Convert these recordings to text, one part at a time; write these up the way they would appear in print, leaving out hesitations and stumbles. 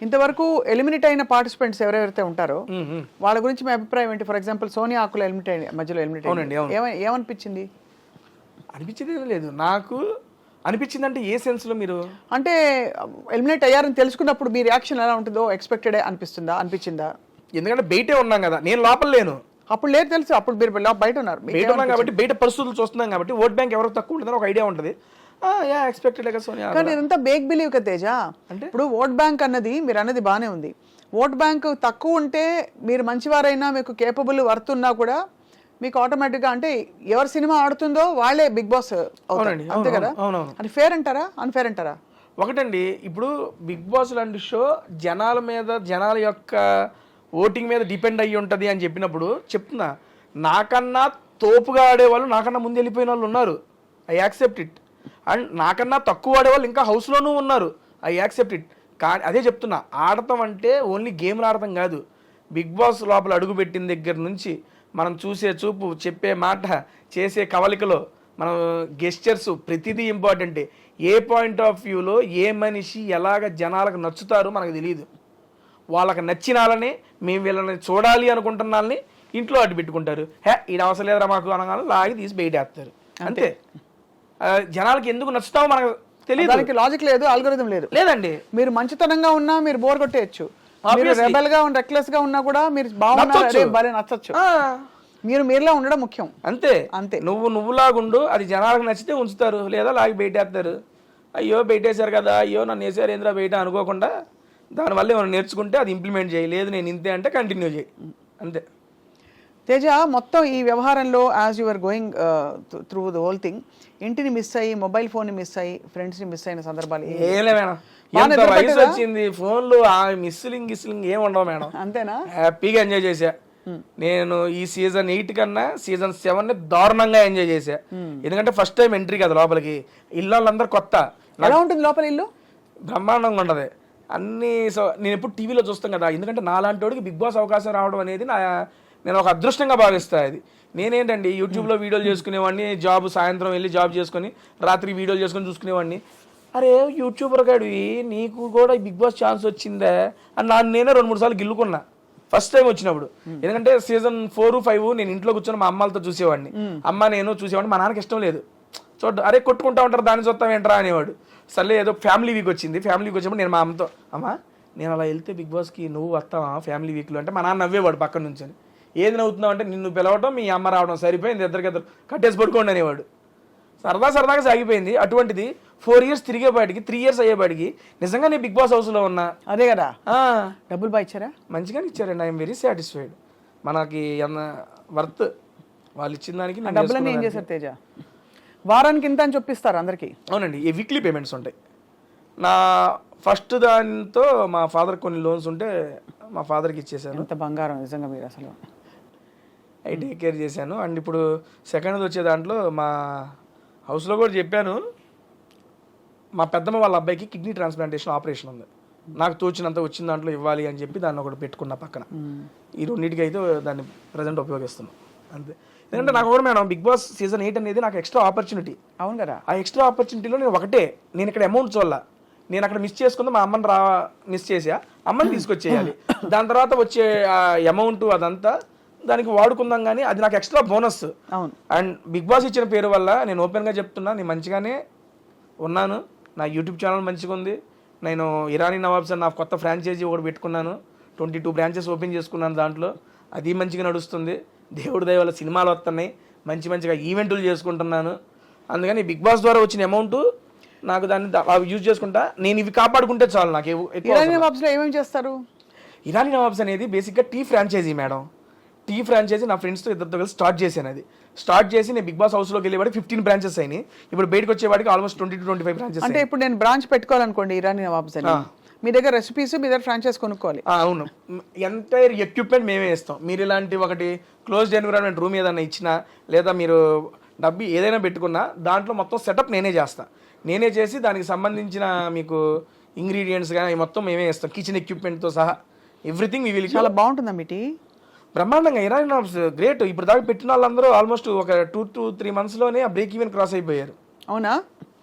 ఇంతవరకు ఎలిమినేట్ అయిన పార్టిసిపెంట్స్ ఎవరెవరైతే ఉంటారో వాళ్ళ గురించి మీ అభిప్రాయం ఏంటి? ఫర్ ఎగ్జాంపుల్ సోనియా ఆకుల మధ్యలో ఎలిమినేట్ అవునండి, అవును. ఏమనిపించింది? అనిపించింది లేదు నాకు. అనిపించింది అంటే ఏ సెన్స్ లో? మీరు అంటే ఎలిమినేట్ అయ్యారని తెలుసుకున్నప్పుడు మీ రియాక్షన్ ఎలా ఉంటుందో ఎక్స్పెక్టెడ్ అనిపించిందా? ఎందుకంటే బయటే ఉన్నాం కదా, నేను లోపల లేను. అప్పుడు లేదు తెలుసు, అప్పుడు మీరు బయట ఉన్నారు. బయట ఉన్నాం కాబట్టి బయట పరిస్థితులు చూస్తున్నాం కాబట్టి ఓట్ బ్యాంక్ ఎవరికి తక్కువ ఉంటుందని ఒక ఐడియా ఉంటుంది. ఎక్స్పెక్టెడ్ కదా సోనియా. కానీ ఇదంతా బేక్ బిలీవ్ కదా తేజ. అంటే ఇప్పుడు ఓట్ బ్యాంక్ అన్నది మీరు అన్నది బాగానే ఉంది. ఓట్ బ్యాంక్ తక్కువ ఉంటే మీరు మంచివారైనా మీకు కేపబుల్ వర్త్ ఉన్నా కూడా మీకు ఆటోమేటిక్గా అంటే ఎవరి సినిమా ఆడుతుందో వాళ్ళే బిగ్ బాస్ అవుతారండి, అంతే కదా? అది ఫేర్ అంటారా అన్ఫేర్ అంటారా? ఒకటండి, ఇప్పుడు బిగ్ బాస్ లాంటి షో జనాల మీద, జనాల యొక్క ఓటింగ్ మీద డిపెండ్ అయ్యి ఉంటుంది అని చెప్పినప్పుడు చెప్తున్నా, నాకన్నా తోపుగా ఆడేవాళ్ళు నాకన్నా ముందు వెళ్ళిపోయిన వాళ్ళు ఉన్నారు. I accept it. అండ్ నాకన్నా తక్కువ ఆడేవాళ్ళు ఇంకా హౌస్లోనూ ఉన్నారు. I accept it. కానీ అదే చెప్తున్నా, ఆడటం అంటే ఓన్లీ గేమ్లు ఆడటం కాదు. బిగ్ బాస్ లోపల అడుగుపెట్టిన దగ్గర నుంచి మనం చూసే చూపు, చెప్పే మాట, చేసే కవలికలో మనం గెస్చర్స్ ప్రతిదీ ఇంపార్టెంటే. ఏ పాయింట్ ఆఫ్ వ్యూలో ఏ మనిషి ఎలాగ జనాలకు నచ్చుతారో మనకు తెలియదు. వాళ్ళకి నచ్చినాలని మేము వీళ్ళని చూడాలి అనుకుంటున్న వాళ్ళని ఇంట్లో అడ్డు పెట్టుకుంటారు. ఇది అవసరం లేదురా మాకు అనగానే లాగి తీసి బయటేస్తారు, అంతే. జనాలకి ఎందుకు నచ్చుతామో మనకు తెలియదు. దానికి లాజిక్ లేదు, ఆల్గోరిథం లేదు. లేదండి, మీరు మంచితనంగా ఉన్నా మీరు బోర్ కొట్టేయచ్చు. మీరు రెబెల్ గా రెక్లెస్ గా ఉన్నా కూడా మీరు బాగున్నారు నచ్చచ్చు. మీరు మీరులా ఉండడం ముఖ్యం, అంతే అంతే. నువ్వులాగుండు, అది జనాలకు నచ్చితే ఉంచుతారు, లేదా లాగి బయటేస్తారు. అయ్యో బయటేశారు కదా, అయ్యో నన్ను వేసారు ఏంద్రా బయట అనుకోకుండా దానివల్ల ఏమైనా నేర్చుకుంటే అది ఇంప్లిమెంట్ చేయి, లేదు నేను ఇంతే అంటే కంటిన్యూ చేయి, అంతే. తేజ, మొత్తం ఈ వ్యవహారంలో as your going through the whole thing, ఇంటిని మిస్ అయ్యి, మొబైల్ ఫోన్ ని మిస్ అయ్యి, ఫ్రెండ్స్ ని మిస్ అయిన సందర్భాలు వయసు వచ్చింది, ఫోన్లు మిస్లింగ్ ఏం ఉండవు మేడం, అంతేనా? హ్యాపీగా ఎంజాయ్ చేశా నేను. ఈ సీజన్ 8 కన్నా సీజన్ 7 దారుణంగా ఎంజాయ్ చేశా. ఎందుకంటే ఫస్ట్ టైం ఎంట్రీ కదా లోపలికి, ఇల్లు వాళ్ళందరూ కొత్త. ఎలా ఉంటుంది లోపల ఇల్లు? బ్రహ్మాండంగా ఉండదు అన్ని. సో నేను ఎప్పుడు టీవీలో చూస్తాం కదా, ఎందుకంటే నాలాంటి వాడికి బిగ్ బాస్ అవకాశం రావడం అనేది నేను ఒక అదృష్టంగా భావిస్తాను. అది నేనేంటండి యూట్యూబ్లో వీడియోలు చేసుకునేవాడిని, సాయంత్రం వెళ్ళి జాబ్ చేసుకుని రాత్రి వీడియోలు చేసుకుని చూసుకునేవాడిని. అరే యూట్యూబర్ గాడివి, నీకు కూడా బిగ్ బాస్ ఛాన్స్ వచ్చిందే అని నేనే 2-3 సార్లు గిల్లుకున్నా ఫస్ట్ టైం వచ్చినప్పుడు. ఎందుకంటే సీజన్ 4, 5 నేను ఇంట్లో కూర్చొని మా అమ్మాలతో చూసేవాడిని. అమ్మ నేను చూసేవాడిని. మా నాన్నకి ఇష్టం లేదు, అరే కొట్టుకుంటా ఉంటారు దాన్ని చూస్తాం ఏంట్రా అనేవాడు. సర్లే ఏదో ఫ్యామిలీ వీక్ వచ్చింది, ఫ్యామిలీ వీక్ వచ్చినప్పుడు నేను మా అమ్మతో, అమ్మ నేను అలా వెళ్తే బిగ్ బాస్కి నువ్వు వస్తావా ఫ్యామిలీ వీక్లో అంటే, మా నాన్న నవ్వేవాడు పక్కన నుంచి. ఏది నవ్వుతున్నావు అంటే, నిన్ను పిలవటం మీ అమ్మ రావడం సరిపోయింది, ఇద్దరు కట్టేసి పడుకోండి అనేవాడు. సరదాగా సాగిపోయింది. అటువంటిది 4 ఇయర్స్ తిరిగేపాటికి 3 ఇయర్స్ అయ్యేపాటికి నిజంగా నేను బిగ్ బాస్ హౌస్లో ఉన్నా. అదే కదా, డబ్బులు బాగా ఇచ్చారా? మంచిగానే ఇచ్చారండి. I'm very satisfied. మనకి వర్త్ వాళ్ళు ఇచ్చిన దానికి. డబ్బులన్నీ ఏం చేశారు తేజ? వారానికి ఇంత అని చెప్పిస్తారు అందరికి? అవునండి, ఈ వీక్లీ పేమెంట్స్ ఉంటాయి. నా ఫస్ట్ దానితో మా ఫాదర్ కొన్ని లోన్స్ ఉంటే మా ఫాదర్కి ఇచ్చేసాను. ఎంత బంగారం నిజంగా మీరు అసలు. ఐ టేక్ కేర్ చేశాను. అండ్ ఇప్పుడు సెకండ్ వచ్చే దాంట్లో మా హౌస్లో కూడా చెప్పాను, మా పెద్దమ్మ వాళ్ళ అబ్బాయికి కిడ్నీ ట్రాన్స్ప్లాంటేషన్ ఆపరేషన్ ఉంది, నాకు తోచినంత వచ్చిన దాంట్లో ఇవ్వాలి అని చెప్పి దాన్ని ఒకటి పెట్టుకున్న పక్కన. ఈ రెండింటికి అయితే దాన్ని ప్రజెంట్ ఉపయోగిస్తున్నాం, అంతే. ఎందుకంటే నాకు కూడా మేడం బిగ్ బాస్ సీజన్ 8 అనేది నాకు ఎక్స్ట్రా ఆపర్చునిటీ. అవును కదా, ఆ ఎక్స్ట్రా ఆపర్చునిటీలో నేను ఇక్కడ అమౌంట్ చూడాల, నేను అక్కడ మిస్ చేసుకుందా మా అమ్మని మిస్ చేసా, అమ్మని తీసుకొచ్చేయాలి. దాని తర్వాత వచ్చే అమౌంట్ అదంతా దానికి వాడుకుందాం, కానీ అది నాకు ఎక్స్ట్రా బోనస్. అవును. అండ్ బిగ్ బాస్ ఇచ్చిన పేరు వల్ల నేను ఓపెన్గా చెప్తున్నా, నేను మంచిగానే ఉన్నాను. నా యూట్యూబ్ ఛానల్ మంచిగా ఉంది. నేను ఇరానీ నవాబ్స్ అని నా కొత్త ఫ్రాంచైజీ ఒకటి పెట్టుకున్నాను, 22 బ్రాంచెస్ ఓపెన్ చేసుకున్నాను. దాంట్లో అది మంచిగా నడుస్తుంది. దేవుడి దయ వల్ల సినిమాలు వస్తున్నాయి, మంచిగా ఈవెంట్లు చేసుకుంటున్నాను. అందుకని బిగ్ బాస్ ద్వారా వచ్చిన అమౌంట్ నాకు దాన్ని యూజ్ చేసుకుంటా. నేను ఇవి కాపాడుకుంటే చాలు నాకు. ఇరానీ నవాబ్స్లో ఏమేమి చేస్తారు? ఇరానీ నవాబ్స్ అనేది బేసిక్గా tea franchise madam. Tea franchise నా ఫ్రెండ్స్తో ఇద్దరితో కలిసి స్టార్ట్ చేశాను. అది స్టార్ట్ చేసి నేను బిగ్ బాస్ హౌస్లోకి వెళ్ళేవాడికి 15 బ్రాంచెస్ అయినాయి. ఇప్పుడు బయటకు వచ్చేవాడికి ఆల్మోస్ట్ 20-25 బ్రాంచెస్. అంటే ఇప్పుడు నేను బ్రాంచ్ పెట్టుకోవాలనుకోండి ఇరానీ నవాబ్స్ అని, మీ దగ్గర రెసిపీస్, మీ దగ్గర ఫ్రాంచైజ్ కొనుక్కోవాలి. అవును, ఎంటైర్ ఎక్విప్మెంట్ మేమే ఇస్తాం. మీరు ఇలాంటి ఒకటి క్లోజ్డ్ ఎన్విరాన్మెంట్ రూమ్ ఏదైనా ఇచ్చినా, లేదా మీరు డబ్బు ఏదైనా పెట్టుకున్నా దాంట్లో మొత్తం సెటప్ నేనే చేస్తాను. నేనే చేసి దానికి సంబంధించిన మీకు ఇంగ్రీడియంట్స్ కానీ మొత్తం మేమే ఇస్తాం, కిచెన్ ఎక్విప్మెంట్తో సహా ఎవ్రీథింగ్. ఇవి చాలా బాగుంటుందా మీ టీ? బ్రహ్మాండంగా. Irani nawabs great. ఇప్పుడు దాకా పెట్టిన వాళ్ళందరూ ఆల్మోస్ట్ ఒక 2 to 3 monthsలోనే ఆ బ్రేక్ ఈవెన్ క్రాస్ అయిపోయారు. అవునా?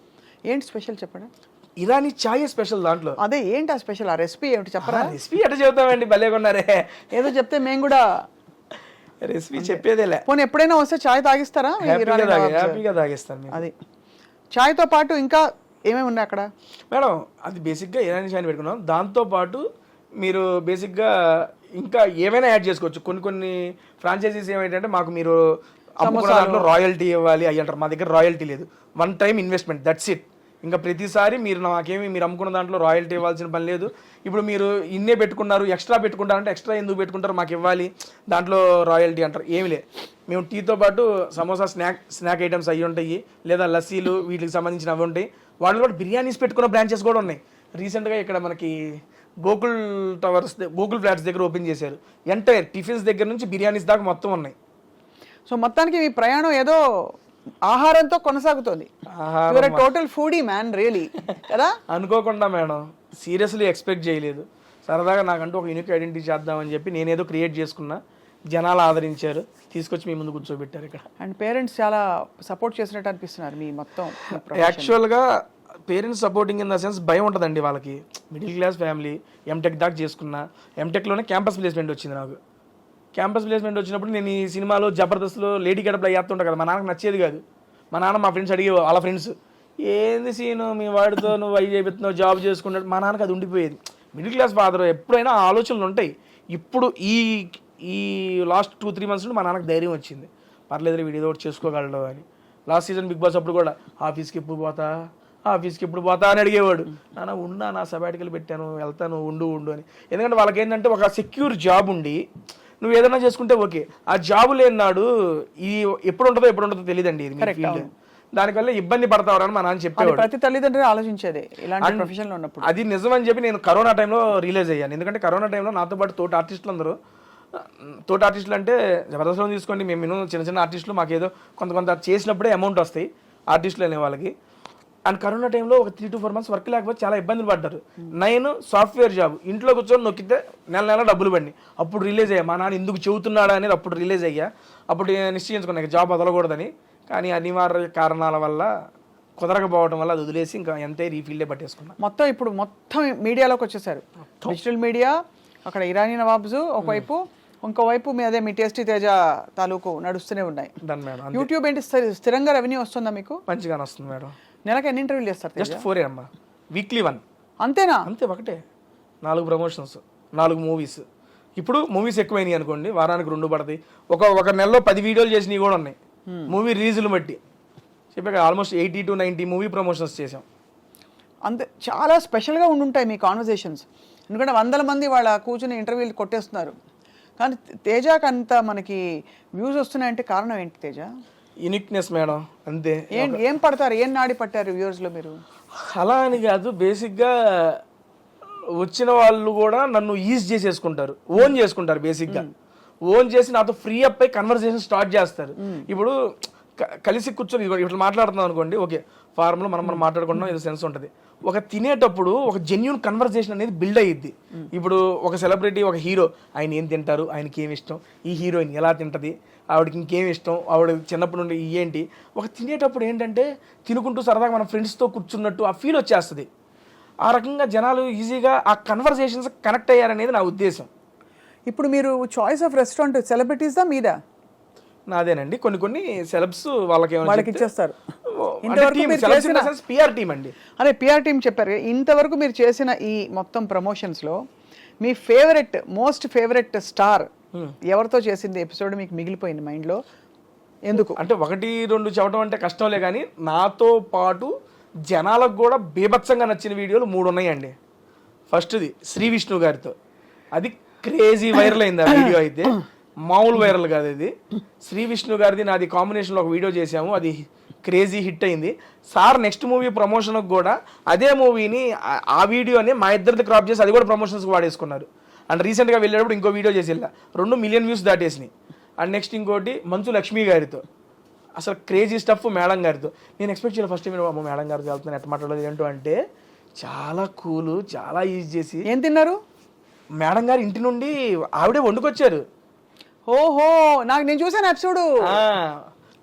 ఏంటి స్పెషల్ చెప్పండి. ఇరానీ చాయ్ స్పెషల్ దాంట్లో. అదే ఏంటి ఆ స్పెషల్, ఆ రెసిపీ ఏమిటి చెప్పరా? రెసిపీ ఎట్లా చెబుతామండి, భలే కొన్నారే. ఏదో చెప్తే మేము కూడా రెసిపీ చెప్పేదేలే. పోనీ ఎప్పుడైనా వస్తే చాయ్ తాగిస్తారా? హ్యాపీగా తాగిస్తాను. అది చాయ్తో పాటు ఇంకా ఏమేమి ఉన్నాయి అక్కడ మేడం? అది బేసిక్గా ఇరానీ చాయ్ పెట్టుకున్నాం. దాంతోపాటు మీరు బేసిక్గా ఇంకా ఏమైనా యాడ్ చేసుకోవచ్చు. కొన్ని ఫ్రాంచైజీస్ ఏమైందంటే మాకు మీరు అమ్ముకున్న దాంట్లో రాయల్టీ ఇవ్వాలి అయ్యి అంటారు. మా దగ్గర రాయల్టీ లేదు, 1 time ఇన్వెస్ట్మెంట్, దట్స్ ఇట్. ఇంకా ప్రతిసారి మీరు నాకేమి మీరు అమ్ముకున్న దాంట్లో రాయల్టీ ఇవ్వాల్సిన పని లేదు. ఇప్పుడు మీరు ఇన్నే పెట్టుకున్నారు, ఎక్స్ట్రా పెట్టుకుంటారంటే ఎక్స్ట్రా ఎందుకు పెట్టుకుంటారు, మాకు ఇవ్వాలి, దాంట్లో రాయల్టీ అంటారు. ఏమి లేదు. మేము టీతో పాటు సమోసా స్నాక్ ఐటమ్స్ అవి ఉంటాయి, లేదా లస్సీలు వీటికి సంబంధించిన అవి ఉంటాయి. వాళ్ళు కూడా బిర్యానీస్ పెట్టుకున్న బ్రాంచెస్ కూడా ఉన్నాయి. రీసెంట్గా ఇక్కడ మనకి గోకుల్ ఫ్లాట్స్ దగ్గర ఓపెన్ చేశారు. ఎంటైర్ టిఫిన్స్ దగ్గర నుంచి బిర్యానీస్ దాకా మొత్తం ఉన్నాయి. సో మొత్తానికి మీ ప్రయాణం ఏదో ఆహారంతో కొనసాగుతోంది. టోటల్ ఫుడీ మ్యాన్ రియలీ కదా. అనుకోకుండా మేడం, సీరియస్లీ ఎక్స్పెక్ట్ చేయలేదు. సరదాగా నాకంటూ ఒక యూనిక్ ఐడెంటిటీ చేద్దామని చెప్పి నేనేదో క్రియేట్ చేసుకున్నా, జనాలు ఆదరించారు, తీసుకొచ్చి మీ ముందు కూర్చోబెట్టారు ఇక్కడ. అండ్ పేరెంట్స్ చాలా సపోర్ట్ చేసినట్టు అనిపిస్తున్నారు మీ మొత్తం. యాక్చువల్గా parents supporting in the sense భయం ఉంటుందండి వాళ్ళకి. మిడిల్ క్లాస్ ఫ్యామిలీ, ఎంటెక్ దాకా చేసుకున్నా. ఎంటెక్లోనే క్యాంపస్ ప్లేస్మెంట్ వచ్చింది నాకు. క్యాంపస్ ప్లేస్మెంట్ వచ్చినప్పుడు నేను ఈ సినిమాలో జబర్దస్త్లో లేడీ గడపలో చేస్తుంటా కదా, మా నాన్నకు నచ్చేది కాదు. మా నాన్న మా ఫ్రెండ్స్ అడిగే వాళ్ళ ఫ్రెండ్స్, ఏంది సీను మీ వాడితో నువ్వు అవి చేపిస్తున్నావు, జాబ్ చేసుకున్నాడు. మా నాన్నకు అది ఉండిపోయేది. మిడిల్ క్లాస్ ఫాదర్ ఎప్పుడైనా ఆలోచనలు ఉంటాయి. ఇప్పుడు ఈ లాస్ట్ 2-3 months నుండి మా నాన్నకు ధైర్యం వచ్చింది, పర్లేదు వీడు ఏదో ఒకటి చేసుకోగలడు అని. లాస్ట్ సీజన్ బిగ్ బాస్ అప్పుడు కూడా ఆఫీస్కి ఎప్పుడు పోతా అని అడిగేవాడు. నాన్న ఉన్నా, నా సబాటికల్ పెట్టాను, వెళ్తాను, ఉండు అని. ఎందుకంటే వాళ్ళకి ఏంటంటే ఒక సెక్యూర్ జాబ్ ఉండి నువ్వు ఏదైనా చేసుకుంటే ఓకే, ఆ జాబ్ లేనాడు ఇది ఎప్పుడు ఉంటుందో తెలియదండి. ఇది ఫీల్డ్, దానివల్ల ఇబ్బంది పడతావని మా నాన్న చెప్పేవాడు. ప్రతి తల్లిదండ్రులు ఆలోచించేది ఇలాంటి ప్రొఫెషన్ లో ఉన్నప్పుడు. అది నిజమని చెప్పి నేను కరోనా టైంలో రియలైజ్ అయ్యాను. ఎందుకంటే కరోనా టైంలో నాతో పాటు తోటి ఆర్టిస్టులు అంటే జబర్దస్త్లో తీసుకోండి, మేము చిన్న ఆర్టిస్టులు, మాకేదో కొంత చేసినప్పుడే అమౌంట్ వస్తాయి ఆర్టిస్టులు అనే వాళ్ళకి. అండ్ కరోనా టైంలో ఒక 3 to 4 months వర్క్ లేకపోతే చాలా ఇబ్బందులు పడ్డారు. 9 సాఫ్ట్వేర్ జాబ్, ఇంట్లో కూర్చొని నొక్కితే నెల డబ్బులు పడినాయి. అప్పుడు రిలీజ్ అయ్యా, మా నాన్న ఎందుకు చెబుతున్నాడా అనేది అప్పుడు రిలీజ్ అయ్యా. అప్పుడు నిశ్చయించుకున్నా జాబ్ వదలకూడదని. కానీ అనివార్య కారణాల వల్ల కుదరకపోవడం వల్ల అది వదిలేసి ఇంకా ఎంతే ఈ ఫీల్డే పట్టేసుకున్నా. ఇప్పుడు మొత్తం మీడియాలోకి వచ్చేసారు. డిజిటల్ మీడియా, అక్కడ ఇరానీ నవాబ్స్ ఒకవైపు, ఇంకోవైపు మీ టేస్టీ తేజ తాలూకు నడుస్తూనే ఉన్నాయి. యూట్యూబ్ ఏంటి స్థిరంగా రెవెన్యూ వస్తుందా మీకు? మంచిగానే వస్తుంది మేడం. నెలకు ఎన్ని ఇంటర్వ్యూలు చేస్తారు? జస్ట్ 4 అమ్మా, వీక్లీ 1. అంతేనా? అంతే, ఒకటే 4 ప్రమోషన్స్, 4 మూవీస్. ఇప్పుడు మూవీస్ ఎక్కువైనాయి అనుకోండి, వారానికి 2 పడతాయి. ఒక నెలలో 10 వీడియోలు చేసినవి కూడా ఉన్నాయి. మూవీ రిలీజులు బట్టి చెప్పాక ఆల్మోస్ట్ 80 to 90 మూవీ ప్రమోషన్స్ చేసాం. అంతే, చాలా స్పెషల్గా ఉండుంటాయి మీ కాన్వర్జేషన్స్. ఎందుకంటే 100 మంది వాళ్ళ కూర్చుని ఇంటర్వ్యూలు కొట్టేస్తున్నారు. కానీ తేజకి అంత మనకి వ్యూస్ వస్తున్నాయంటే కారణం ఏంటి తేజ? యూనిక్నెస్ మేడం, అంతే. ఏం పడతారు, ఏం నాడి పట్టారు వ్యూవర్స్లో మీరు? అలా అని కాదు, బేసిక్గా వచ్చిన వాళ్ళు కూడా నన్ను ఈజ్ చేసేసుకుంటారు, ఓన్ చేసుకుంటారు. బేసిక్గా ఓన్ చేసి నాతో ఫ్రీ అప్ అయి కన్వర్సేషన్ స్టార్ట్ చేస్తారు. ఇప్పుడు కలిసి కూర్చొని ఇట్లా మాట్లాడుతున్నాం అనుకోండి, ఓకే ఫార్మ్లో మనం మాట్లాడుకుంటున్నాం, ఏదో సెన్స్ ఉంటుంది. ఒక తినేటప్పుడు ఒక జెన్యూన్ కన్వర్సేషన్ అనేది బిల్డ్ అయ్యిద్ది. ఇప్పుడు ఒక సెలబ్రిటీ, ఒక హీరో, ఆయన ఏం తింటారు, ఆయనకి ఏమి ఇష్టం, ఈ హీరోయిన్ ఎలా తింటుంది, ఆవిడకి ఇంకేమి ఇష్టం, ఆవిడ చిన్నప్పటి నుండి ఏంటి, ఒక తినేటప్పుడు ఏంటంటే తినుకుంటూ సరదాగా మన ఫ్రెండ్స్తో కూర్చున్నట్టు ఆ ఫీల్ వచ్చేస్తుంది. ఆ రకంగా జనాలు ఈజీగా ఆ కన్వర్సేషన్స్ కనెక్ట్ అయ్యారనేది నా ఉద్దేశం. ఇప్పుడు మీరు చాయిస్ ఆఫ్ రెస్టారెంట్ సెలబ్రిటీస్దా మీదా? నాదేనండి. కొన్ని సెలబ్స్ వాళ్ళకి ఇచ్చేస్తారు. పిఆర్ టీమ్ అండి. అదే పిఆర్ టీమ్ చెప్పారు. ఇంతవరకు మీరు చేసిన ఈ మొత్తం ప్రమోషన్స్లో మీ మోస్ట్ ఫేవరెట్ స్టార్ ఎవరితో చేసింది ఎపిసోడ్ మీకు మిగిలిపోయింది మైండ్లో? ఎందుకు అంటే 1-2 చెప్పడం అంటే కష్టంలే, కానీ నాతో పాటు జనాలకు కూడా బీభత్సంగా నచ్చిన వీడియోలు 3 ఉన్నాయండి. ఫస్ట్ది శ్రీ విష్ణు గారితో, అది క్రేజీ వైరల్ అయింది. ఆ వీడియో అయితే మామూలు వైరల్ కాదు. ఇది శ్రీ విష్ణు గారిది నాది కాంబినేషన్లో ఒక వీడియో చేసాము, అది క్రేజీ హిట్ అయింది. సార్ నెక్స్ట్ మూవీ ప్రమోషన్కి కూడా అదే మూవీని, ఆ వీడియోని మా ఇద్దరిది క్రాప్ చేసి అది కూడా ప్రమోషన్స్కి వాడేసుకున్నారు. అండ్ రీసెంట్గా వెళ్ళేటప్పుడు ఇంకో వీడియో చేసి 2 million వ్యూస్ దాటేసినాయి. అండ్ నెక్స్ట్ ఇంకోటి మంచు లక్ష్మి గారితో, అసలు క్రేజీ స్టఫ్ మేడం గారితో. నేను ఎక్స్పెక్ట్ చేయాలి ఫస్ట్ టైం మేడం గారితో వెళ్తున్నాను, ఎట్లా మాట్లాడలేదు ఏంటో అంటే చాలా కూల్, చాలా ఈజీ చేసి. ఏం తిన్నారు? మేడం గారు ఇంటి నుండి ఆవిడే వండుకొచ్చారు. ఓహో, నేను చూసాను ఎపిసోడ్.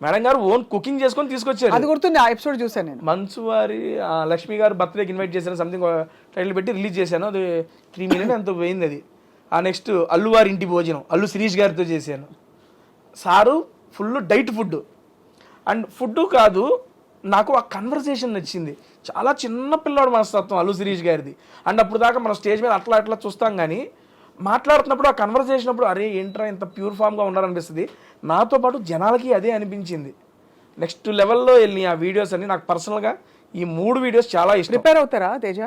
మేడం గారు ఓన్ కుకింగ్ చేసుకొని తీసుకొచ్చారు. అది గుర్తుంది, ఆ ఎపిసోడ్ చూసాను నేను. మంచు వారి లక్ష్మి గారు బర్త్డేకి ఇన్వైట్ చేశాను, సంథింగ్ టైటిల్ పెట్టి రిలీజ్ చేశాను. అది 3 million ఎంతో పోయింది అది. ఆ నెక్స్ట్ అల్లు వారి ఇంటి భోజనం అల్లు శిరీష్ గారితో చేశాను. Sir full diet food, and food కాదు, నాకు ఆ కన్వర్సేషన్ నచ్చింది. చాలా చిన్న పిల్లాడు మనస్తత్వం అల్లు శిరీష్ గారిది. అండ్ అప్పుడు దాకా మనం స్టేజ్ మీద అట్లా అట్లా చూస్తాం, కానీ మాట్లాడుతున్నప్పుడు ఆ కన్వర్సేషన్ అప్పుడు అరే ఏంట్రా ఇంత ప్యూర్ ఫామ్గా ఉన్నారనిపిస్తుంది. నాతో పాటు జనాలకి అదే అనిపించింది. నెక్స్ట్ లెవెల్లో వెళ్ళి ఆ వీడియోస్ అన్ని నాకు పర్సనల్గా ఈ 3 వీడియోస్ చాలా ఇష్టం. ప్రిపేర్ అవుతారా తేజ?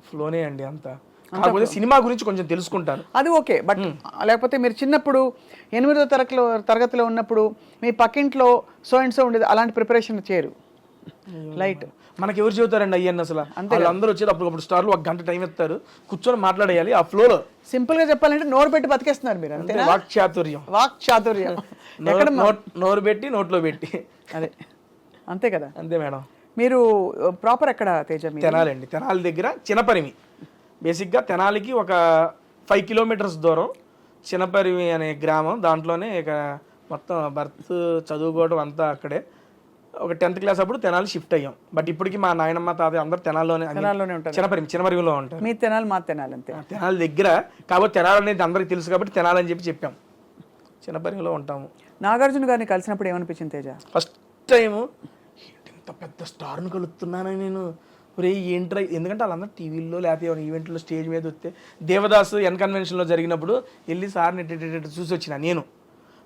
ఫ్లోనే అండి అంతా. కాకపోతే సినిమా గురించి కొంచెం తెలుసుకుంటాను. అది ఓకే, బట్ లేకపోతే మీరు చిన్నప్పుడు 8వ తరగతిలో ఉన్నప్పుడు మీ పక్కింట్లో సో అండ్ సో ఉండేది, అలాంటి ప్రిపరేషన్ చేయరు? లైట్ మనకి ఎవరు చెబుతారండి అయ్యన్న అసలు? అందరూ వచ్చేది అప్పుడు స్టార్లు 1 గంట టైం ఇస్తారు, కూర్చొని మాట్లాడేయాలి ఆ ఫ్లోలో. సింపుల్ గా చెప్పాలంటే నోరు పెట్టి బతికేస్తున్నారు మీరు, అంతే. వాక్చాతుర్యం ఎక్కడ నోరు పెట్టి నోట్లో పెట్టి, అదే అంతే కదా. అంతే మేడం. మీరు ప్రాపర్ ఎక్కడ తేజ? తెనాలి అండి, తెనాలి దగ్గర చినపరిమి. బేసిక్గా తెనాలికి ఒక 5 kilometers దూరం చినపరిమి అనే గ్రామం. దాంట్లోనే ఇక మొత్తం బర్త్ చదువుకోవడం అంతా అక్కడే. ఒక 10th class అప్పుడు తెనాలి షిఫ్ట్ అయ్యాం. బట్ ఇప్పటికి మా నాయనమ్మ తాతయ్య అందరూ తెనాలిలోనే ఉంటారు. చినపరిమిలో ఉంటారు. మీ తెనాలి మా తెనాలి అంతే. తెనాలి దగ్గర కాబట్టి తెనాలి అనేది అందరికి తెలుసు కాబట్టి తెనాలి అని చెప్పాం. చినపరిమిలో ఉంటాము. నాగార్జున గారిని కలిసినప్పుడు ఏమనిపించింది తేజ? ఫస్ట్ టైము ఇంత పెద్ద స్టార్ను కలుస్తున్నానని నేను, ఒరే ఏంట్రా, ఎందుకంటే వాళ్ళందరూ టీవీల్లో లేకపోతే ఈవెంట్లో స్టేజ్ మీద వస్తే దేవదాసు కన్వెన్షన్లో జరిగినప్పుడు వెళ్ళి సార్ని చూసి వచ్చిన నేను.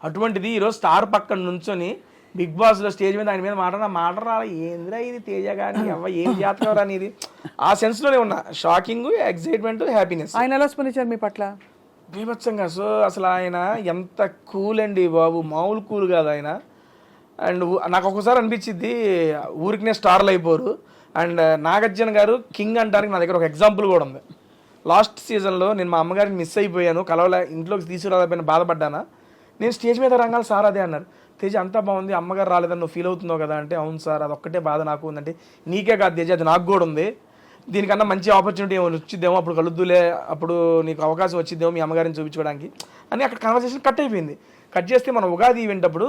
అటువంటిది ఈరోజు స్టార్ పక్కన నుంచొని బిగ్ బాస్లో స్టేజ్ మీద ఆయన మీద మాట రాలా, ఏందిరా ఇది తేజ కానీ అవ్వ ఏం జాతకం అనేది ఆ సెన్స్లోనే ఉన్నా. Shocking, excitement, happiness. ఆయన ఎలా స్పందించారు మీ పట్ల? బీభత్సంగా. సో అసలు ఆయన ఎంత కూల్ అండి బాబు, మామూలు కూల్ కాదు ఆయన. అండ్ నాకు ఒక్కొక్కసారి అనిపించింది ఊరికినే స్టార్లు అయిపోరు. అండ్ నాగార్జున గారు కింగ్ అంటానికి నా దగ్గర ఒక ఎగ్జాంపుల్ కూడా ఉంది. లాస్ట్ సీజన్లో నేను మా అమ్మగారిని మిస్ అయిపోయాను, కలవలే, ఇంట్లోకి తీసుకురాలేకపోయినా బాధపడ్డానా. నేను స్టేజ్ మీద రంగాలి, సార్ అదే అన్నారు, తేజ అంతా బాగుంది, అమ్మగారు రాలేదని నువ్వు ఫీల్ అవుతున్నావు కదా అంటే, అవును సార్ అది ఒక్కటే బాధ నాకు ఉందంటే, నీకే కాదు తేజ అది నాకు కూడా ఉంది, దీనికన్నా మంచి ఆపర్చునిటీ ఏమో వచ్చిద్దేమో, అప్పుడు కలుద్దులే, అప్పుడు నీకు అవకాశం వచ్చిద్దేమో మీ అమ్మగారిని చూపించుకోవడానికి అని. అక్కడ కన్వర్సేషన్ కట్ అయిపోయింది. కట్ చేస్తే మనం ఉగాది ఈవెంట్ అప్పుడు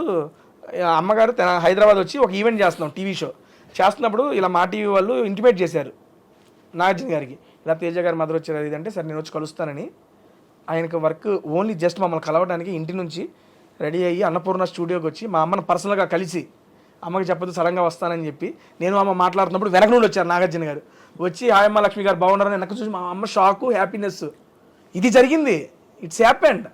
అమ్మగారు హైదరాబాద్ వచ్చి ఒక ఈవెంట్ చేస్తున్నాం, టీవీ షో చేస్తున్నప్పుడు ఇలా మా టీవీ వాళ్ళు ఇంటిమేట్ చేశారు నాగార్జున గారికి, ఇలా తేజ గారి మదర్ వచ్చారు అది అంటే, సరే నేను వచ్చి కలుస్తానని. ఆయనకు వర్క్ ఓన్లీ జస్ట్ మమ్మల్ని కలవడానికి ఇంటి నుంచి రెడీ అయ్యి అన్నపూర్ణ స్టూడియోకి వచ్చి మా అమ్మను పర్సనల్గా కలిసి, అమ్మకి చెప్పదు సడన్గా వస్తానని చెప్పి, నేను అమ్మ మాట్లాడుతున్నప్పుడు వెనక నుండి వచ్చారు నాగార్జున గారు. వచ్చి హాయమ్మ లక్ష్మి గారు బాగున్నారని వెనక చూసి మా అమ్మ షాకు, హ్యాపీనెస్. ఇది జరిగింది, ఇట్స్ హ్యాపెండ్.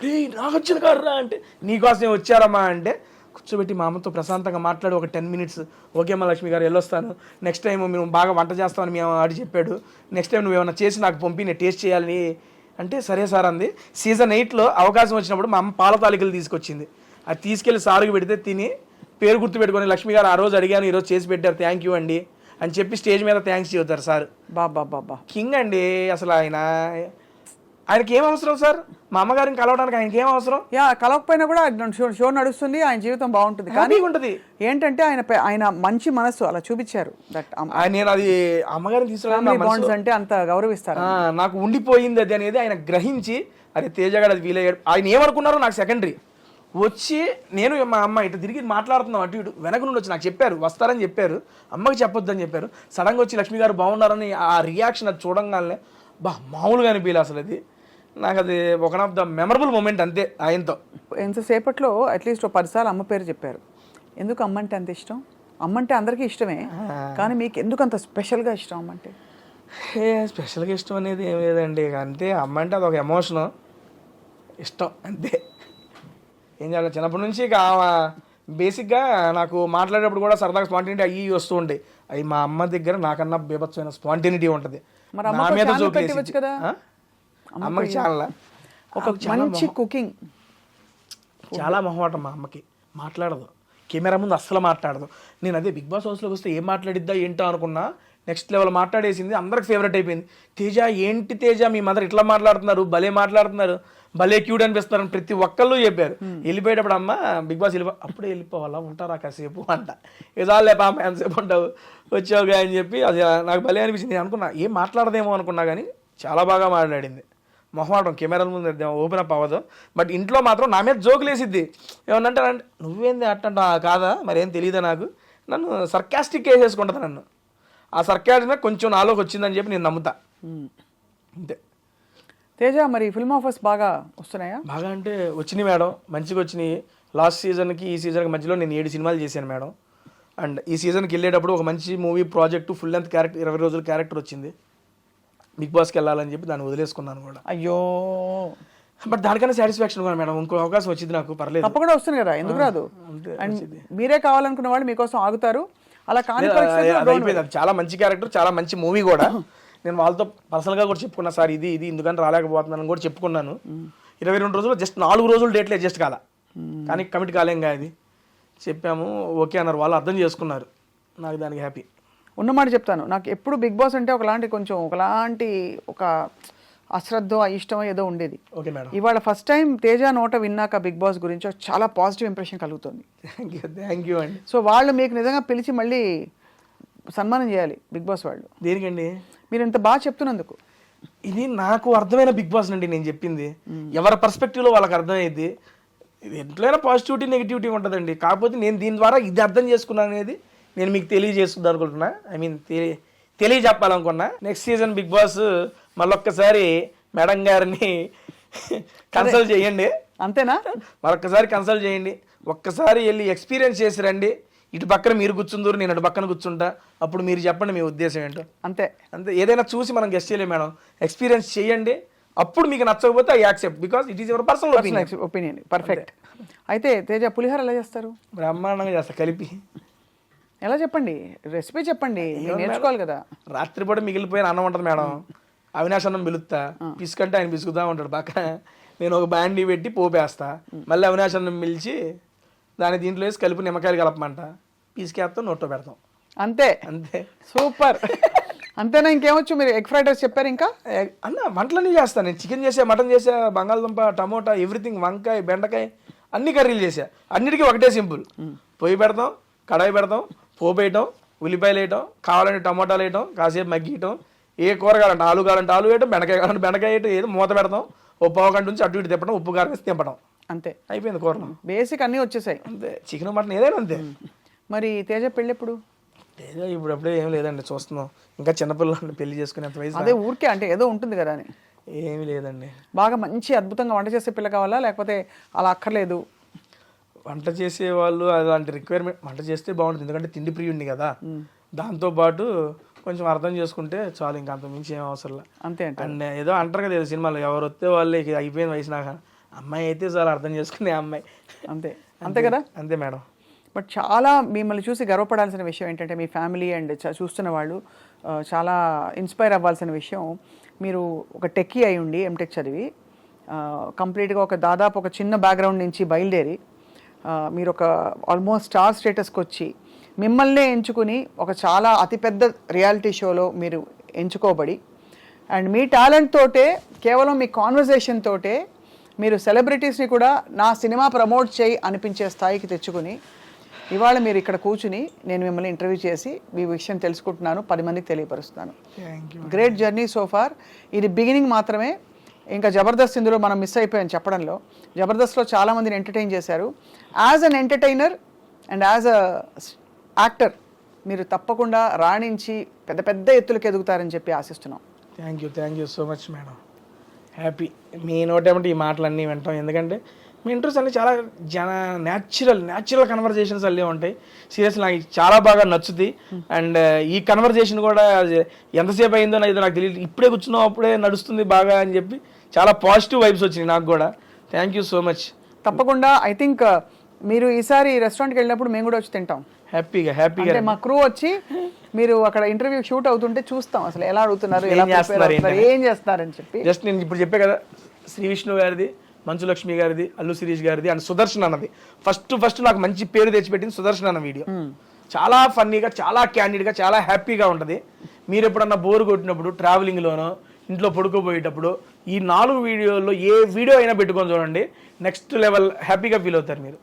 రే నాగార్జున గారు రా అంటే, నీకోసం వచ్చారమ్మా అంటే కూర్చోబెట్టి మా అమ్మతో ప్రశాంతంగా మాట్లాడి ఒక 10 minutes, ఓకే అమ్మ లక్ష్మి గారు వెళ్ళొస్తాను, నెక్స్ట్ టైం మేము బాగా వంట చేస్తామని మేము ఆడి చెప్పాడు, నెక్స్ట్ టైం నువ్వు ఏమైనా చేసి నాకు పంపి నేను టేస్ట్ చేయాలని అంటే, సరే సార్ అంది. సీజన్ 8లో అవకాశం వచ్చినప్పుడు మా అమ్మ పాల తాలికలు తీసుకొచ్చింది, అది తీసుకెళ్ళి సారుకి పెడితే తిని పేరు గుర్తు పెట్టుకొని, లక్ష్మి గారు ఆ రోజు అడిగాను ఈరోజు చేసి పెట్టారు, థ్యాంక్ యూ అండి అని చెప్పి స్టేజ్ మీద థ్యాంక్స్ చెబుతారు సార్. బాబా కింగ్ అండి అసలు. ఆయనకి ఏం అవసరం సార్, మా అమ్మగారిని కలవడానికి ఆయనకి ఏం అవసరం? కలవకపోయినా కూడా షో నడుస్తుంది, ఆయన జీవితం బాగుంటుంది. కానీ ఉంటుంది ఏంటంటే ఆయన మంచి మనసు అలా చూపించారు. నేను అది అమ్మగారిని తీసుకురావడం అంటే అంత గౌరవిస్తారు. నాకు ఉండిపోయింది అది అనేది ఆయన గ్రహించి, అరే తేజగాడు అది వీలయ్యాడు. ఆయన ఏమనుకున్నారో నాకు సెకండరీ. వచ్చి నేను మా అమ్మ ఇటు తిరిగి మాట్లాడుతున్నాం, అటు ఇటు వెనక నుండి వచ్చి నాకు చెప్పారు వస్తారని చెప్పారు, అమ్మకి చెప్పొద్దని చెప్పారు. సడన్గా వచ్చి లక్ష్మి గారు బాగున్నారని ఆ రియాక్షన్ అది చూడంగానే మామూలుగా అనిపించలే అసలు. అది నాకు అది ఒక ఆఫ్ ద మెమరబుల్ మూమెంట్ అంతే ఆయనతో. ఎంతసేపట్లో అట్లీస్ట్ 10 సార్లు అమ్మ పేరు చెప్పారు. ఎందుకు అమ్మ అంటే అంత ఇష్టం? అమ్మ అంటే అందరికీ ఇష్టమే, కానీ మీకు ఎందుకు అంత స్పెషల్గా ఇష్టం అమ్మ అంటే? స్పెషల్గా ఇష్టం అనేది ఏం లేదండి, అంతే. అమ్మ అంటే అదొక ఎమోషను, ఇష్టం అంతే. ఏం చేయాలి, చిన్నప్పటి నుంచి ఇక బేసిక్గా నాకు మాట్లాడేటప్పుడు కూడా సరదాగా స్పాంటేనిటీ అయ్యి వస్తూ ఉంటాయి. అవి మా అమ్మ దగ్గర నాకన్నా బీభత్సమైన స్పాంటేనిటీ ఉంటుంది. నా మీద జోకులేసి కదా అమ్మకి చాలా ఒక మంచి కుకింగ్, చాలా మొహమాటం మా అమ్మకి, మాట్లాడదు, కెమెరా ముందు అస్సలు మాట్లాడదు. నేను అదే బిగ్ బాస్ హౌస్లోకి వస్తే ఏం మాట్లాడిద్దా ఏంటో అనుకున్నా, నెక్స్ట్ లెవెల్ మాట్లాడేసింది, అందరికి ఫేవరెట్ అయిపోయింది. తేజ ఏంటి తేజ మీ మదర్ ఇట్లా మాట్లాడుతున్నారు, భలే మాట్లాడుతున్నారు, భలే క్యూట్ అనిపిస్తున్నారని ప్రతి ఒక్కళ్ళు చెప్పారు. వెళ్ళిపోయేటప్పుడు అమ్మ బిగ్ బాస్ అప్పుడే వెళ్ళిపోవాలా, ఉంటారా కాసేపు అంట. ఇదాలే పాప ఎంతసేపు ఉంటావు వచ్చావుగా అని చెప్పి అది నాకు భలే అనిపించింది. నేను అనుకున్నా ఏం మాట్లాడదేమో అనుకున్నా, కానీ చాలా బాగా మాట్లాడింది. మొహమాటం కెమెరాల ముందు ఓపెన్ అప్ అవ్వదు. బట్ ఇంట్లో మాత్రం నా మీద జోకులు వేసిద్ది. ఏమన్నంటే నువ్వేంది అట్టంటా కాదా మరి ఏం తెలియదా నాకు, నన్ను సర్కాస్టిక్ వేసేసుకుంటుంది నన్ను. ఆ సర్కాస్టిక్ కొంచెం నాలోకి వచ్చిందని చెప్పి నేను నమ్ముతా అంతే. తేజ, మరి ఫిల్మ్ ఆఫర్స్ బాగా వస్తున్నాయా? బాగా అంటే వచ్చినాయి మేడం, మంచిగా వచ్చినాయి. లాస్ట్ సీజన్కి ఈ సీజన్కి మధ్యలో నేను 7 సినిమాలు చేశాను మేడం. అండ్ ఈ సీజన్కి వెళ్ళేటప్పుడు ఒక మంచి movie project full length character 20 రోజుల క్యారెక్టర్ వచ్చింది. బిగ్ బాస్కి వెళ్ళాలని చెప్పి దాన్ని వదిలేసుకున్నాను కూడా. అయ్యో, బట్ దానికన్నా సాటిస్ఫాక్షన్ కూడా మేడం. ఇంకో అవకాశం వచ్చింది నాకు, పర్లేదు. తప్పకుండా వస్తుంది కదా, ఎందుకు రాదు? అండ్ మీరే కావాలనుకున్న వాళ్ళు మీకోసం ఆగుతారు. అలా కానీ అయిపోయింది. అది చాలా మంచి క్యారెక్టర్, చాలా మంచి మూవీ కూడా. నేను వాళ్ళతో పర్సనల్గా కూడా చెప్పుకున్నా, సార్ ఇది ఎందుకంటే రాలేకపోతున్నాను కూడా చెప్పుకున్నాను. 22 రోజులు జస్ట్ 4 రోజులు డేట్లు అడ్జస్ట్ కాల, కానీ కమిట్ కాలేం కాదు. చెప్పాము, ఓకే అన్నారు, వాళ్ళు అర్థం చేసుకున్నారు. నాకు దానికి హ్యాపీ. ఉన్నమాట చెప్తాను, నాకు ఎప్పుడు బిగ్ బాస్ అంటే ఒకలాంటి ఒక అశ్రద్ధ ఇష్టం ఏదో ఉండేది. Okay madam. ఇవాళ ఫస్ట్ టైం తేజ నోట విన్నాక బిగ్ బాస్ గురించి చాలా పాజిటివ్ ఇంప్రెషన్ కలుగుతుంది. థ్యాంక్ యూ అండి. సో వాళ్ళు మీకు నిజంగా పిలిచి మళ్ళీ సన్మానం చేయాలి బిగ్ బాస్ వాళ్ళు. దేనికండి? మీరు ఇంత బాగా చెప్తున్నందుకు. ఇది నాకు అర్థమైన బిగ్ బాస్ అండి నేను చెప్పింది. ఎవరి పర్స్పెక్టివ్లో వాళ్ళకి అర్థమయ్యేది. ఎంతైనా పాజిటివిటీ నెగిటివిటీ ఉంటుందండి. కాకపోతే నేను దీని ద్వారా ఇది అర్థం చేసుకున్నాను అనేది నేను మీకు తెలియజేస్తుంది అనుకుంటున్నా. ఐ మీన్ తెలియజెప్పాలనుకున్నా. నెక్స్ట్ సీజన్ బిగ్ బాస్ మళ్ళొక్కసారి మేడం గారిని కన్సల్ట్ చేయండి. అంతేనా? మరొక్కసారి కన్సల్ట్ చేయండి. ఒక్కసారి వెళ్ళి ఎక్స్పీరియన్స్ చేసి రండి. ఇటు పక్కన మీరు కూర్చుందరు, నేను అటు పక్కన కూర్చుంటా. అప్పుడు మీరు చెప్పండి మీ ఉద్దేశం ఏంటో. అంతే. ఏదైనా చూసి మనం గెస్ట్ చేయలేము మేడం. ఎక్స్పీరియన్స్ చేయండి. అప్పుడు మీకు నచ్చకపోతే I accept, because it is your personal opinion. Perfect. అయితే తేజ, పులిహోర ఎలా చేస్తారు? బ్రహ్మాండంగా చేస్తా, కలిపి. ఎలా చెప్పండి, రెసిపీ చెప్పండి, నేర్చుకోవాలి కదా. రాత్రిపూట మిగిలిపోయిన అన్నం ఉంటుంది మేడం, అవినాష్ అన్నం పిలుస్తా. పిసుకంటే ఆయన పిసుకుతా ఉంటాడు పక్కన. నేను ఒక బ్యాండీ పెట్టి పోపేస్తా. మళ్ళీ అవినాష్ అన్నం పిలిచి దాని దీంట్లో వేసి కలిపి నిమ్మకాయలు కలపమంట, పిసికేస్తాం, నోట్లో పెడతాం. అంతే. సూపర్. అంతేనా? ఇంకేమొచ్చు? మీరు ఎగ్ ఫ్రైడ్ రైస్ చెప్పారు. ఇంకా అన్న వంటలన్నీ చేస్తాను నేను. చికెన్ చేసా, మటన్ చేసా, బంగాళదుంప, టమోటా, ఎవ్రీథింగ్, వంకాయ, బెండకాయ, అన్ని కర్రీలు చేసా. అన్నిటికీ ఒకటే సింపుల్. పొయ్యి పెడతాం, కడాయి పెడతాం, పోపు వేయటం, ఉల్లిపాయలు వేయటం, కావాలంటే టమోటాలు వేయటం, కాసేపు మగ్గియటం, ఏ కూర కావాలంటే ఆలు కావాలంటే ఆలు వేయటం, బెండకాయ కావాలంటే బెండకాయ వేయటం, ఏదో మూత పెడతాం, ఓ పావు గంట నుంచి అటు ఇటు తిప్పడం, ఉప్పు కారం వేసి తింపడం. అంతే, అయిపోయింది కూరలో. బేసిక్ అన్నీ వచ్చేసాయి. అంతే. చికెన్ మటన్ ఏదైనా అంతే. మరి తేజ పెళ్ళి ఎప్పుడు? తేజ ఇప్పుడు అప్పుడే ఏం లేదండి, చూస్తున్నాం. ఇంకా చిన్నపిల్లలు పెళ్లి చేసుకునేంత వయసు. అదే ఊరికే అంటే ఏదో ఉంటుంది కదా అని. ఏమీ లేదండి. బాగా మంచి అద్భుతంగా వంట చేసే పిల్ల కావాలా, లేకపోతే అలా అక్కర్లేదు? వంట చేసే వాళ్ళు అలాంటి రిక్వైర్మెంట్, వంట చేస్తే బాగుంటుంది. ఎందుకంటే తిండి ప్రియుడిని కదా. దాంతోపాటు కొంచెం అర్థం చేసుకుంటే చాలు, ఇంకా అంత మించి ఏం అవసరం లేదు. అంతే. అండ్ ఏదో అంటారు కదా సినిమాలో, ఎవరు వస్తే వాళ్ళే అయిపోయిన వయసు. నాకు అమ్మాయి అయితే చాలా అర్థం చేసుకునే అమ్మాయి. అంతే. అంతే కదా. అంతే మేడం. బట్ చాలా మిమ్మల్ని చూసి గర్వపడాల్సిన విషయం ఏంటంటే, మీ ఫ్యామిలీ అండ్ చూస్తున్న వాళ్ళు చాలా ఇన్స్పైర్ అవ్వాల్సిన విషయం, మీరు ఒక టెక్కీ అయి ఉండి ఎంటెక్ చదివి కంప్లీట్గా దాదాపు ఒక చిన్న బ్యాక్గ్రౌండ్ నుంచి బయలుదేరి మీరు ఒక ఆల్మోస్ట్ స్టార్ స్టేటస్కి వచ్చి మిమ్మల్నే ఎంచుకుని ఒక చాలా అతిపెద్ద రియాలిటీ షోలో మీరు ఎంచుకోబడి, అండ్ మీ టాలెంట్ తోటే, కేవలం మీ కాన్వర్జేషన్ తోటే మీరు సెలబ్రిటీస్ని కూడా నా సినిమా ప్రమోట్ చేయి అనిపించే స్థాయికి తెచ్చుకుని, ఇవాళ మీరు ఇక్కడ కూర్చుని నేను మిమ్మల్ని ఇంటర్వ్యూ చేసి మీ విషయం తెలుసుకుంటున్నాను, 10 మందికి తెలియపరుస్తున్నాను. Great journey so far. ఇది బిగినింగ్ మాత్రమే. ఇంకా జబర్దస్త్ ఇందులో మనం మిస్ అయిపోయాం చెప్పడంలో. జబర్దస్త్లో చాలామందిని ఎంటర్టైన్ చేశారు. As an entertainer and as a actor మీరు తప్పకుండా రాణించి పెద్ద పెద్ద ఎత్తులకు ఎదుగుతారని చెప్పి ఆశిస్తున్నాం. Thank you so much madam. Happy మీ నోటేమంటే ఈ మాటలన్నీ వింటాం. ఎందుకంటే మీ ఇంట్రెస్ట్ అన్నీ చాలా న్యాచురల్ కన్వర్జేషన్స్ అన్నీ ఉంటాయి. సీరియస్లీ నాకు చాలా బాగా నచ్చుతుంది. అండ్ ఈ కన్వర్జేషన్ కూడా ఎంతసేపు అయిందో నాకు తెలియదు, ఇప్పుడే కూర్చున్నాం అప్పుడే నడుస్తుంది బాగా అని చెప్పి చాలా పాజిటివ్ వైబ్స్ వచ్చినాయి నాకు కూడా. Thank you so much. తప్పకుండా. ఐ థింక్ మీరు ఈసారి రెస్టారెంట్కి వెళ్ళినప్పుడు మేము కూడా వచ్చి తింటాం హ్యాపీగా. అంటే మా క్రూ వచ్చి మీరు అక్కడ ఇంటర్వ్యూ షూట్ అవుతుంటే చూస్తాం అసలు ఎలా అడుగుతున్నారు, ఏం చేస్తున్నారని చెప్పి. జస్ట్ నేను ఇప్పుడు చెప్పే కదా, శ్రీ విష్ణు గారిది, మంచు లక్ష్మి గారిది, అల్లు శిరీష్ గారిది అండ్ సుదర్శన్ అన్నది ఫస్ట్ నాకు మంచి పేరు తెచ్చిపెట్టింది సుదర్శన్ అన్న వీడియో. చాలా ఫన్నీగా, చాలా క్యాండిడ్గా, చాలా హ్యాపీగా ఉంటుంది. మీరు ఎప్పుడన్నా బోర్ కొట్టినప్పుడు, ట్రావెలింగ్లోనో, ఇంట్లో పడుకోబోయేటప్పుడు ఈ 4 వీడియోల్లో ఏ వీడియో అయినా పెట్టుకొని చూడండి, నెక్స్ట్ లెవెల్ హ్యాపీగా ఫీల్ అవుతారు మీరు.